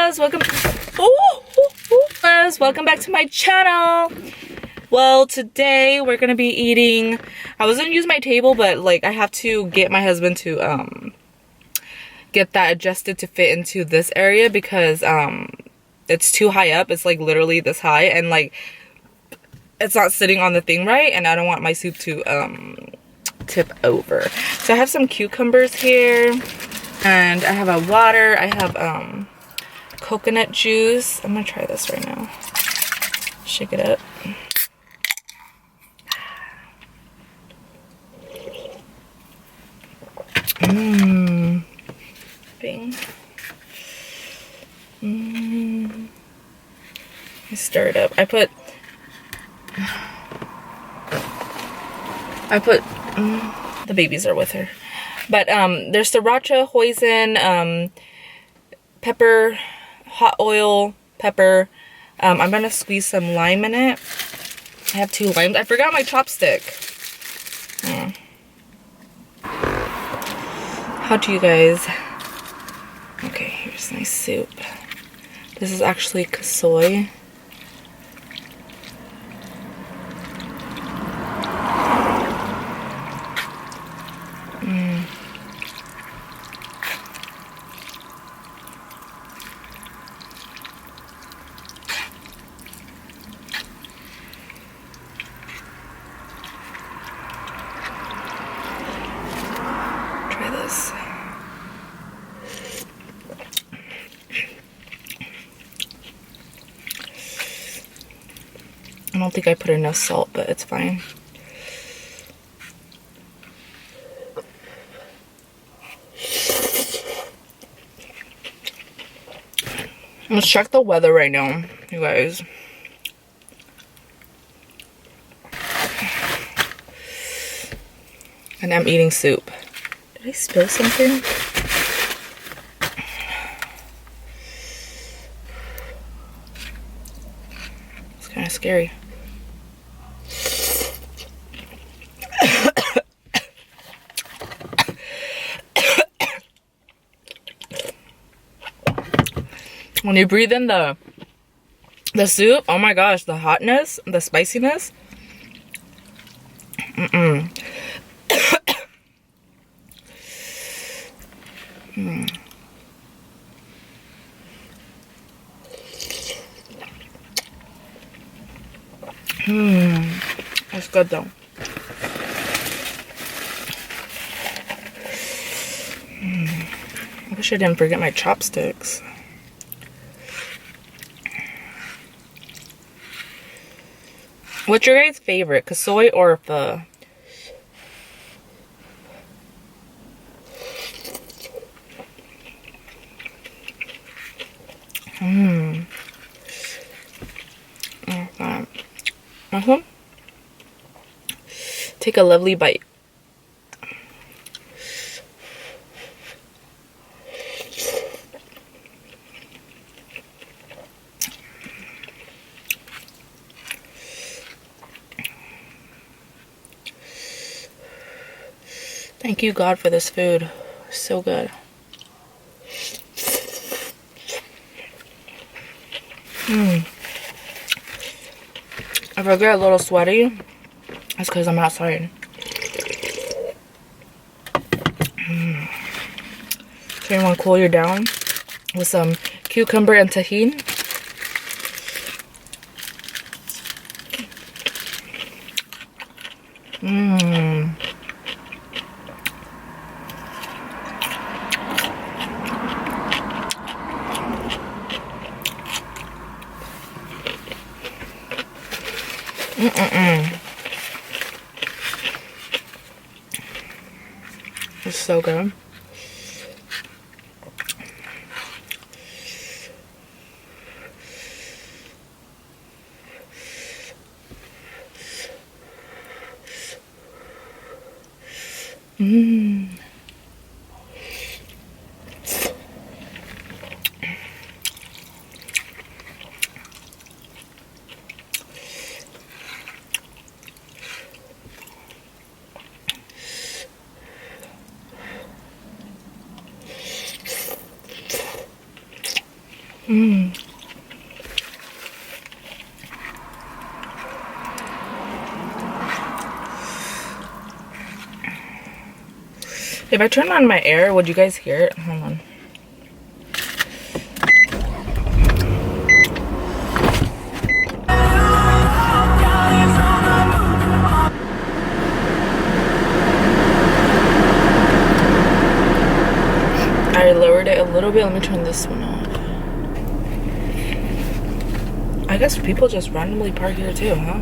loves, welcome back to my channel. Well, today we're gonna be eating. I was gonna use my table, but like I have to get my husband to get that adjusted to fit into this area because it's too high up. It's like literally this high, and like it's not sitting on the thing right, and I don't want my soup to tip over. So I have some cucumbers here, and I have a water. I have coconut juice. I'm gonna try this right now. Shake it up. Bing. I stir it up. I put the babies are with her, but there's sriracha, hoisin, pepper, hot oil, pepper. I'm gonna squeeze some lime in it. I have 2 limes. I forgot my chopstick. How do you guys? Okay, here's my soup. This is actually soy. Try this. I don't think I put enough salt, but it's fine. Let's check the weather right now, you guys. And I'm eating soup. Did I spill something? It's kind of scary. When you breathe in the soup, oh my gosh, the hotness, the spiciness. That's good though. I wish I didn't forget my chopsticks. What's your guys' favorite, soy or pho? Okay. Take a lovely bite. Thank you, God, for this food. So good. If I get a little sweaty, it's because I'm outside. So you want to cool you down with some cucumber and tahini. It's so good. Mm. If I turn on my air, would you guys hear it? Hold on. I lowered it a little bit. Let me turn this one off. I guess people just randomly park here too, huh?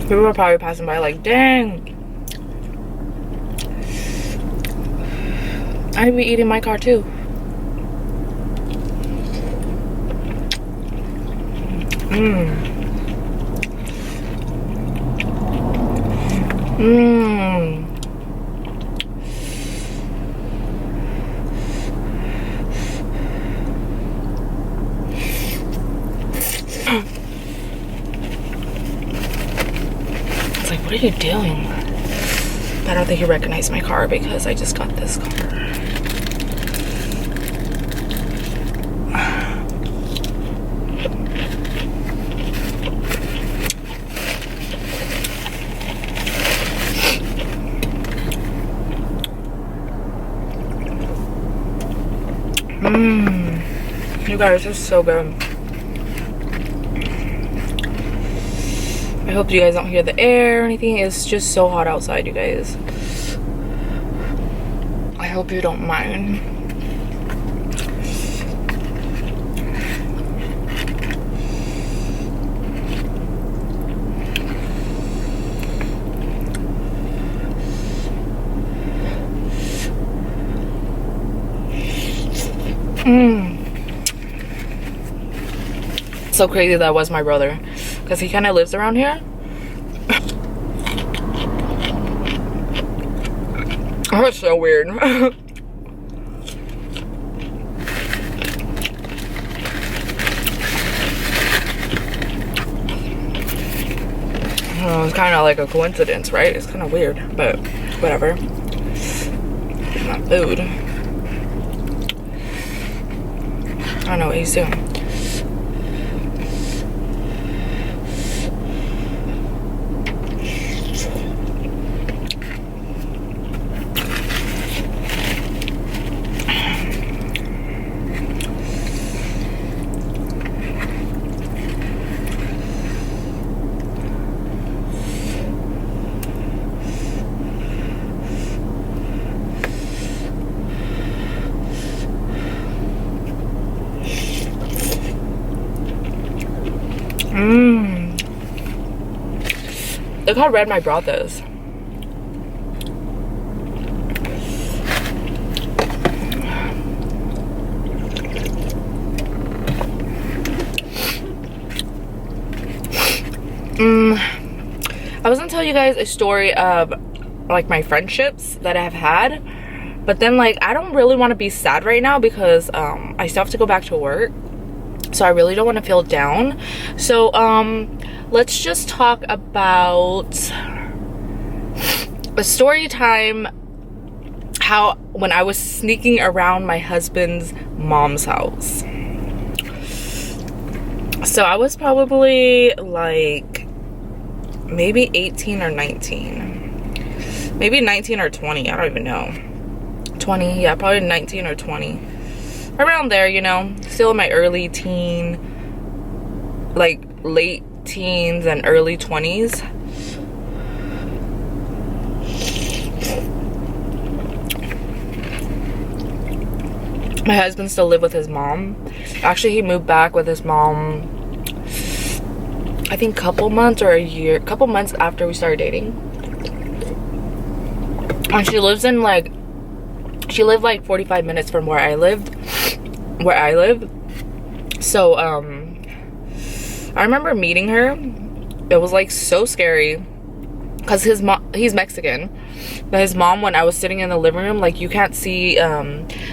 People are probably passing by like, dang. I'd be eating my car too. Mmm. Mmm. It's like, what are you doing? I don't think he recognized my car because I just got this car. You guys, this is so good. I hope you guys don't hear the air or anything. It's just so hot outside, you guys. I hope you don't mind. So crazy that was my brother, because he kind of lives around here. Oh, it's so weird. Oh, it's kind of like a coincidence, right? It's kind of weird, but whatever. It's not food. I don't know what he's doing. Look how red my broth is. I was gonna tell you guys a story of like my friendships that I have had, but then like I don't really want to be sad right now because I still have to go back to work, so I really don't want to feel down. So let's just talk about a story time, how when I was sneaking around my husband's mom's house. So I was probably like maybe 18 or 19, maybe 19 or 20, I don't even know. 20, yeah, probably 19 or 20, around there, you know, still in my early teen, like late teens and early 20s. My husband still lived with his mom. Actually, he moved back with his mom, I think couple months after we started dating. And she lives in like, she lived like 45 minutes from where I live. So I remember meeting her. It was like so scary because his mom, he's Mexican, But his mom, when I was sitting in the living room, like you can't see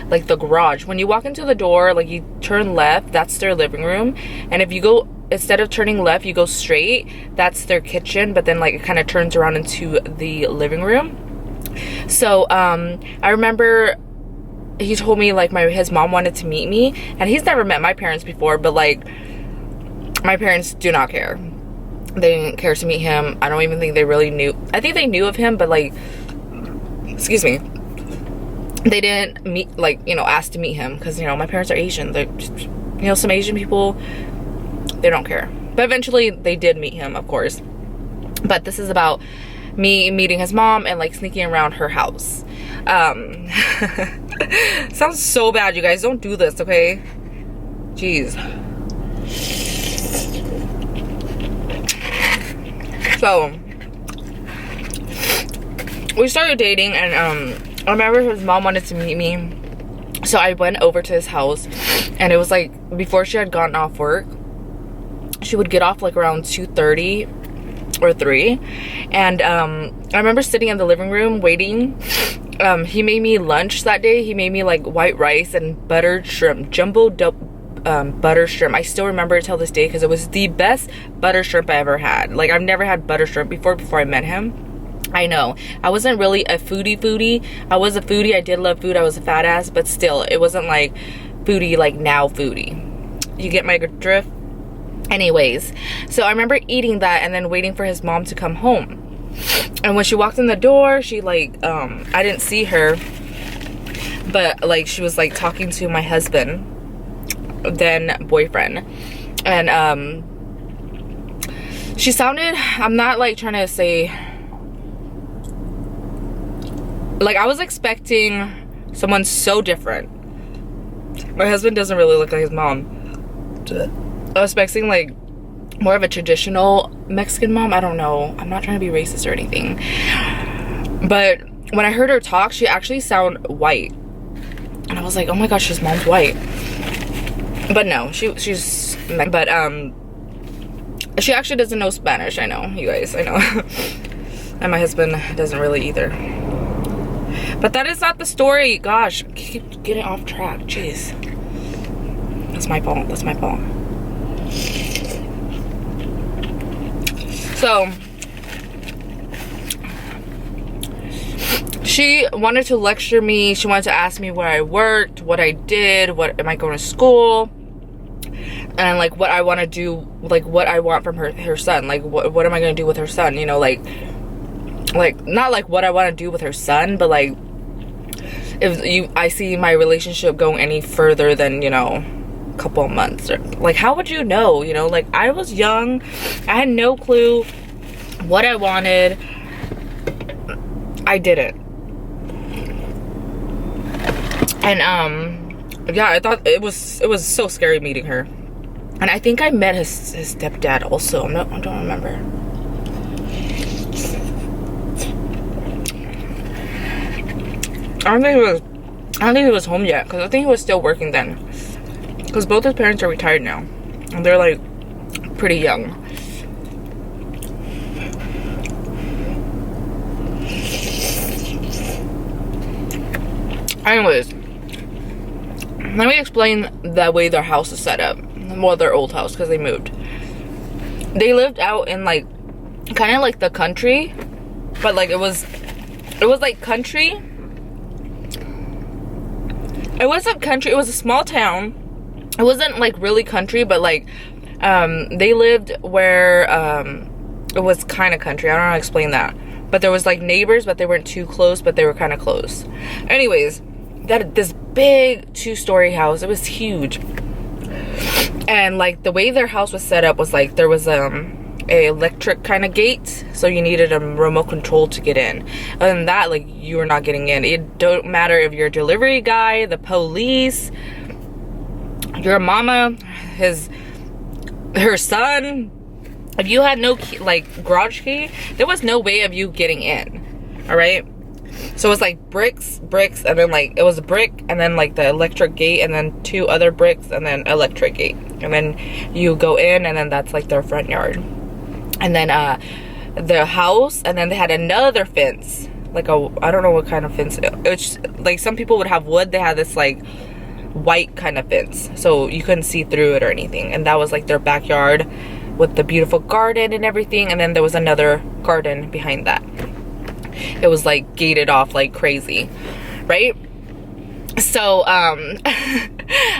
like the garage. When you walk into the door, like you turn left, that's their living room. And if you go, instead of turning left, you go straight, that's their kitchen. But then like it kind of turns around into the living room. So I remember he told me like his mom wanted to meet me, and he's never met my parents before, but like my parents do not care. They didn't care to meet him. I don't even think they really knew. I think they knew of him, but like, excuse me, they didn't meet, like, you know, ask to meet him, because, you know, my parents are Asian. They're just, you know, some Asian people, they don't care. But eventually they did meet him, of course. But this is about me meeting his mom and like sneaking around her house. Sounds so bad, you guys. Don't do this, okay? Jeez. So we started dating, and I remember his mom wanted to meet me, so I went over to his house, and it was like before she had gotten off work. She would get off like around 2:30 or 3, and I remember sitting in the living room waiting. He made me lunch that day. He made me like white rice and buttered shrimp, jumbo butter shrimp. I still remember it till this day because it was the best butter shrimp I ever had. Like, I've never had butter shrimp before I met him. I know I wasn't really a foodie. I was a foodie. I did love food. I was a fat ass, but still it wasn't like foodie like now foodie. You get my drift? Anyways, so I remember eating that and then waiting for his mom to come home. And when she walked in the door, she like I didn't see her, but like she was like talking to my husband, then boyfriend, and she sounded, I'm not like trying to say, like I was expecting someone so different. My husband doesn't really look like his mom. I was expecting like more of a traditional Mexican mom. I don't know, I'm not trying to be racist or anything, but when I heard her talk, she actually sounded white, and I was like, oh my gosh, his mom's white. But no, she's but she actually doesn't know Spanish. I know, you guys, I know. And my husband doesn't really either. But that is not the story. Gosh, keep getting off track. Jeez, that's my fault. That's my fault. So she wanted to lecture me. She wanted to ask me where I worked, what I did, what am I going to school, and like what I want to do, like what I want from her son, like what am I going to do with her son, you know, like not like what I want to do with her son, but like if I see my relationship going any further than, you know, a couple of months, or like how would you know, you know, like I was young, I had no clue what I wanted. I didn't. And yeah, I thought it was so scary meeting her. And I think I met his stepdad also. I don't remember. I don't think he was home yet, because I think he was still working then, because both his parents are retired now, and they're like pretty young. Anyways, let me explain the way their house is set up. Well, their old house, because they moved. They lived out in like kind of like the country, but like it was like country. It wasn't country, it was a small town. It wasn't like really country, but like they lived where it was kind of country. I don't know how to explain that, but there was like neighbors, but they weren't too close, but they were kind of close. Anyways, this big 2-story house, it was huge. And like the way their house was set up was like there was a electric kind of gate, so you needed a remote control to get in. Other than that, like, you were not getting in. It don't matter if you're a delivery guy, the police, your mama, her son. If you had no key, like garage key, there was no way of you getting in. All right, so it was like bricks, and then like it was a brick, and then like the electric gate, and then 2 other bricks, and then electric gate, and then you go in, and then that's like their front yard. And then the house, and then they had another fence, like a, I don't know what kind of fence. It's like some people would have wood. They had this like white kind of fence, so you couldn't see through it or anything. And that was like their backyard with the beautiful garden and everything. And then there was another garden behind that. It was like gated off like crazy, right? So I'm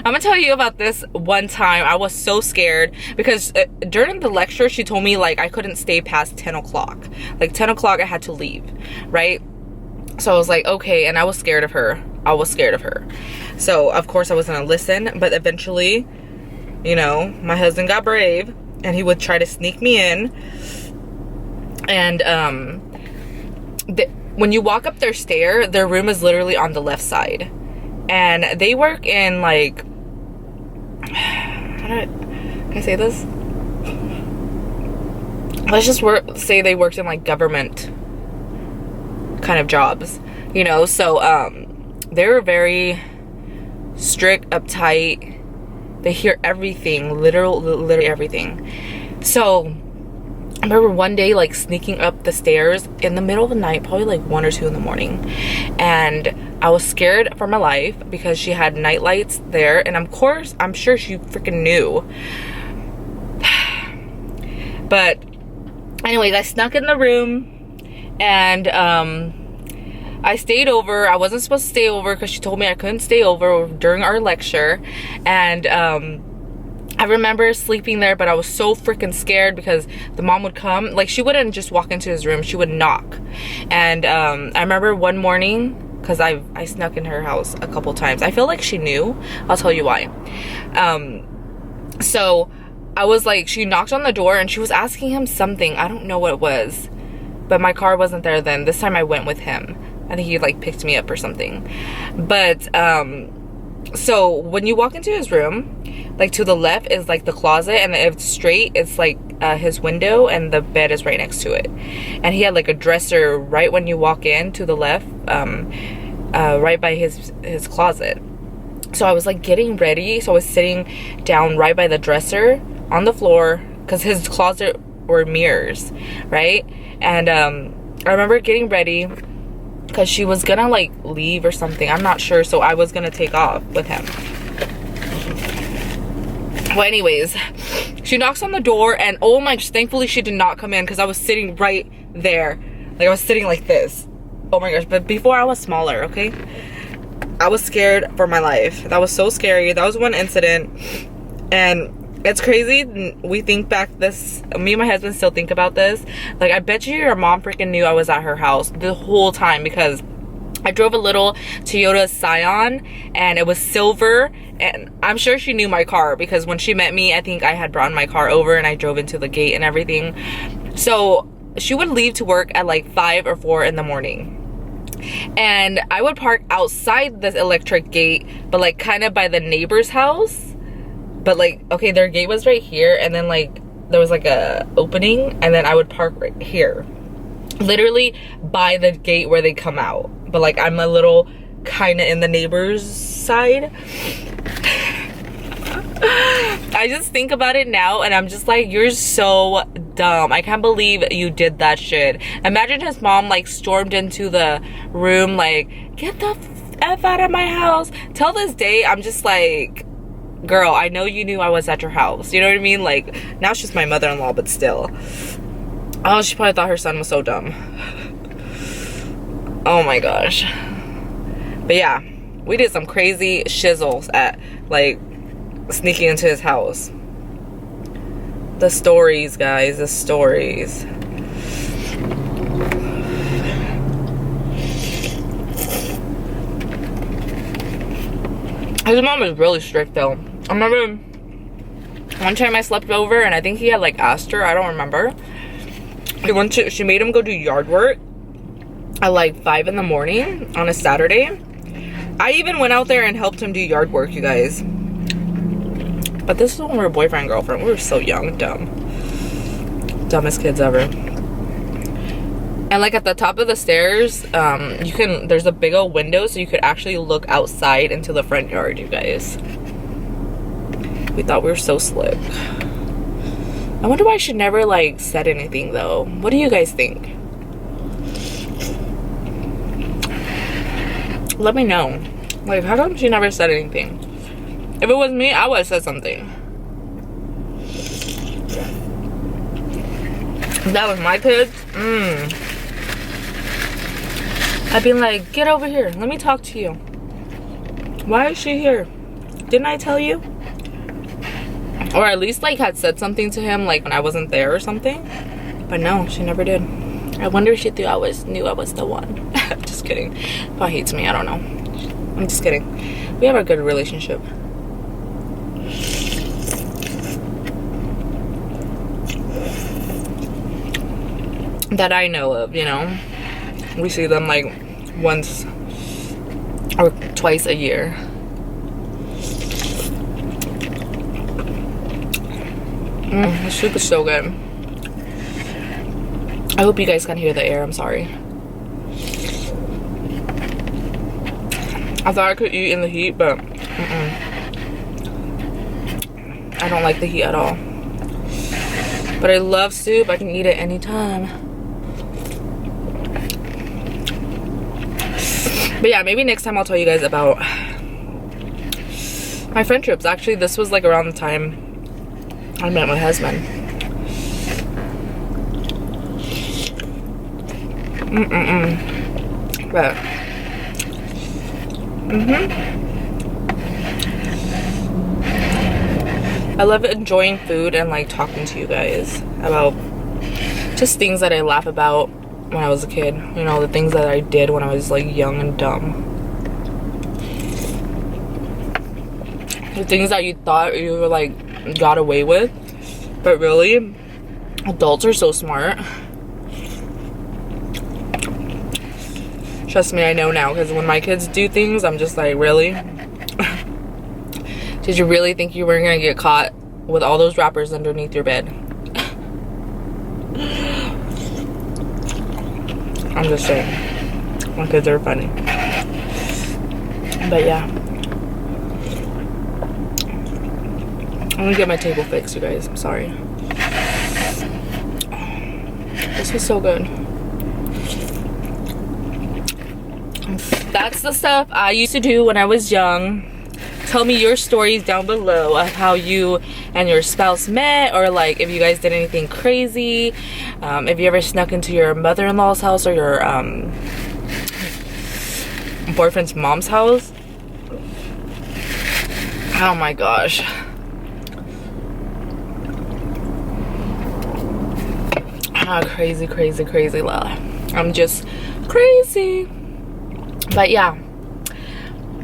gonna tell you about this one time. I was so scared because during the lecture she told me like I couldn't stay past 10 o'clock. Like 10 o'clock I had to leave, right? So I was like, okay. And I was scared of her. So of course I was gonna listen, but eventually, you know, my husband got brave and he would try to sneak me in. And when you walk up their stair, their room is literally on the left side. And they work in like, can I say this? Let's just say they worked in like government kind of jobs, you know. So they were very strict, uptight. They hear everything, literally everything. So I remember one day like sneaking up the stairs in the middle of the night, probably like 1 or 2 in the morning, and I was scared for my life because she had night lights there, and of course I'm sure she freaking knew. But anyways, I snuck in the room, and I stayed over. I wasn't supposed to stay over because she told me I couldn't stay over during our lecture. And I remember sleeping there, but I was so freaking scared because the mom would come. Like, she wouldn't just walk into his room, she would knock. And I remember one morning, because I snuck in her house a couple times. I feel like she knew. I'll tell you why. So I was like, she knocked on the door and she was asking him something. I don't know what it was, but my car wasn't there then. This time I went with him. I think he like picked me up or something. But so when you walk into his room, like to the left is like the closet, and if it's straight, it's like his window, and the bed is right next to it. And he had like a dresser right when you walk in to the left, right by his closet. So I was like getting ready, so I was sitting down right by the dresser on the floor, because his closet were mirrors, right? And I remember getting ready because she was gonna like leave or something, I'm not sure, so I was gonna take off with him. Well, anyways, she knocks on the door, and oh my, thankfully she did not come in, because I was sitting right there. Like, I was sitting like this. Oh my gosh. But before, I was smaller, okay? I was scared for my life. That was so scary. That was one incident. And it's crazy. We think back this, me and my husband still think about this. Like, I bet you your mom freaking knew I was at her house the whole time, because I drove a little Toyota Scion, and it was silver, and I'm sure she knew my car, because when she met me, I think I had brought my car over and I drove into the gate and everything. So she would leave to work at like 5 or 4 in the morning, and I would park outside this electric gate, but like kind of by the neighbor's house. But like, okay, their gate was right here, and then like there was like a opening, and then I would park right here, literally by the gate where they come out. But like, I'm a little kind of in the neighbor's side. I just think about it now, and I'm just like, you're so dumb. I can't believe you did that shit. Imagine his mom like stormed into the room like, get the F out of my house. Till this day, I'm just like, girl, I know you knew I was at your house. You know what I mean? Like, now she's my mother-in-law, but still. Oh, she probably thought her son was so dumb. Oh my gosh. But yeah, we did some crazy shizzles at like sneaking into his house. The stories, guys, the stories. His mom is really strict though. I remember one time I slept over, and I think he had like asked her, I don't remember. She made him go do yard work at like 5 in the morning on a Saturday. I even went out there and helped him do yard work, you guys. But this is when we were boyfriend and girlfriend. We were so young, dumb. Dumbest kids ever. And like at the top of the stairs, there's a big old window, so you could actually look outside into the front yard, you guys. We thought we were so slick. I wonder why she never like said anything though. What do you guys think? Let me know. Like, how come she never said anything? If it was me, I would have said something. If that was my kids, I'd be like, get over here. Let me talk to you. Why is she here? Didn't I tell you? Or at least like had said something to him like when I wasn't there or something. But no, she never did. I wonder if she knew I was the one. Just kidding. Probably hates me, I don't know. I'm just kidding. We have a good relationship. That I know of, you know. We see them like once or twice a year. The soup is so good. I hope you guys can hear the air. I'm sorry. I thought I could eat in the heat, but I don't like the heat at all. But I love soup. I can eat it anytime. But yeah, maybe next time I'll tell you guys about my friendships. Actually, this was like around the time I met my husband. But I love enjoying food and like talking to you guys about just things that I laugh about when I was a kid. You know, the things that I did when I was like young and dumb. The things that you thought you were like got away with, but really adults are so smart. Trust me, I know now, because when my kids do things, I'm just like, really? Did you really think you weren't gonna get caught with all those wrappers underneath your bed? I'm just saying, my kids are funny. But yeah, I'm gonna get my table fixed, you guys. I'm sorry. This was so good. That's the stuff I used to do when I was young. Tell me your stories down below of how you and your spouse met, or like if you guys did anything crazy. If you ever snuck into your mother-in-law's house or your boyfriend's mom's house. Oh my gosh. Crazy, crazy, crazy love. I'm just crazy. But yeah,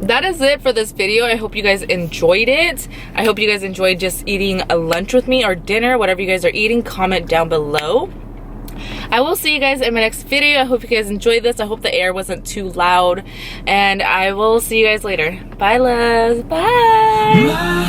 that is it for this video. I hope you guys enjoyed it. I hope you guys enjoyed just eating a lunch with me or dinner, whatever you guys are eating. Comment down below. I will see you guys in my next video. I hope you guys enjoyed this. I hope the air wasn't too loud, and I will see you guys later. Bye, loves. Bye.